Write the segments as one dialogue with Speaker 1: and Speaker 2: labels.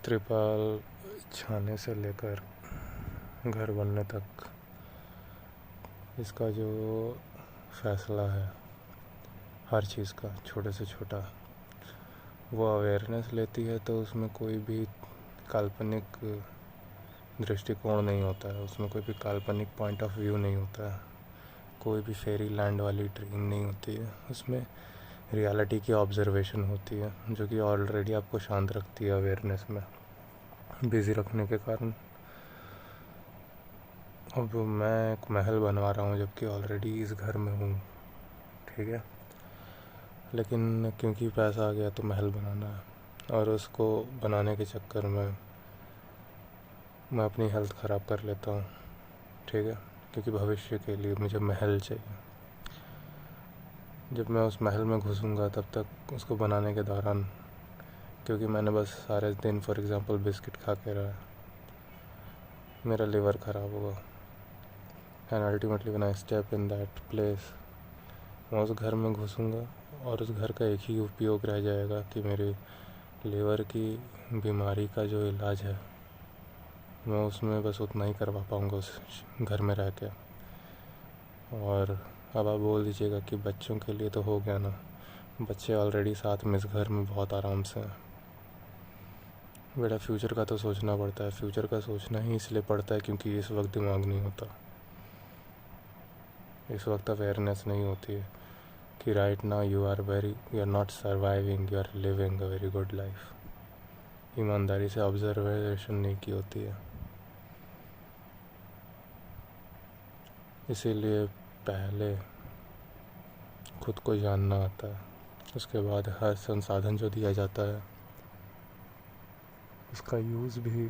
Speaker 1: त्रिपाल छाने से लेकर घर बनने तक इसका जो फैसला है हर चीज़ का, छोटे से छोटा, वो अवेयरनेस लेती है। तो उसमें कोई भी काल्पनिक दृष्टिकोण नहीं होता है, उसमें कोई भी काल्पनिक पॉइंट ऑफ व्यू नहीं होता है, कोई भी फेरी लैंड वाली ड्रीम नहीं होती है। उसमें रियलिटी की ऑब्जर्वेशन होती है, जो कि ऑलरेडी आपको शांत रखती है अवेयरनेस में, बिज़ी रखने के कारण। अब मैं एक महल बनवा रहा हूँ जबकि ऑलरेडी इस घर में हूँ, ठीक है, लेकिन क्योंकि पैसा आ गया तो महल बनाना है, और उसको बनाने के चक्कर में मैं अपनी हेल्थ ख़राब कर लेता हूँ, ठीक है, क्योंकि भविष्य के लिए मुझे महल चाहिए। जब मैं उस महल में घुसूँगा तब तक उसको बनाने के दौरान, क्योंकि मैंने बस सारे दिन फॉर एग्ज़ाम्पल बिस्किट खा के रहा, मेरा लिवर ख़राब होगा। And ultimately when I step in that place, मैं उस घर में घुसूँगा और उस घर का एक ही उपयोग रह जाएगा कि मेरे लिवर की बीमारी का जो इलाज है मैं उसमें बस उतना ही करवा पाऊँगा उस घर में रह के। और अब आप बोल दीजिएगा कि बच्चों के लिए तो हो गया ना, बच्चे ऑलरेडी साथ में इस घर में बहुत आराम से हैं। बेटा फ्यूचर का तो सोचना पड़ता है, फ्यूचर का सोचना ही इसलिए पड़ता है क्योंकि इस वक्त दिमाग नहीं होता, इस वक्त अवेयरनेस नहीं होती है कि right now you are not surviving, you are living a very good life. ईमानदारी से ऑब्जर्वेशन नहीं की होती है। इसीलिए पहले खुद को जानना आता है, उसके बाद हर संसाधन जो दिया जाता है उसका यूज़ भी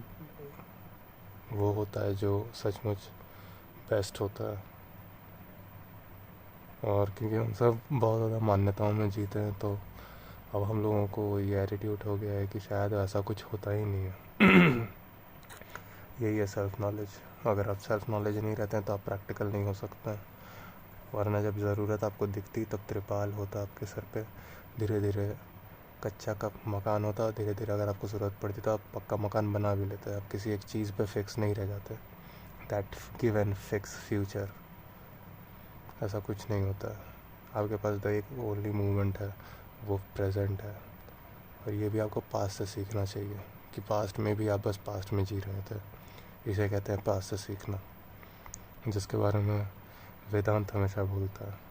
Speaker 1: वो होता है जो सचमुच बेस्ट होता है। और क्योंकि हम सब बहुत ज़्यादा मान्यताओं में जीते हैं, तो अब हम लोगों को ये एटीट्यूड हो गया है कि शायद ऐसा कुछ होता ही नहीं है। यही है सेल्फ़ नॉलेज। अगर आप सेल्फ़ नॉलेज नहीं रहते हैं तो आप प्रैक्टिकल नहीं हो सकते हैं, वरना जब ज़रूरत आपको दिखती तब त्रिपाल होता आपके सर पे। धीरे धीरे कच्चा का मकान होता है, धीरे धीरे अगर आपको ज़रूरत पड़ती तो आप पक्का मकान बना भी लेते हैं। आप किसी एक चीज़ पे फिक्स नहीं रह जाते। दैट गिवन फिक्स फ्यूचर, ऐसा कुछ नहीं होता है। आपके पास द एक ओनली मूवमेंट है, वो प्रेजेंट है। और ये भी आपको पास्ट से सीखना चाहिए कि पास्ट में भी आप बस पास्ट में जी रहे थे। इसे कहते हैं पास्ट से सीखना, जिसके बारे में वेदांत हमेशा बोलता है।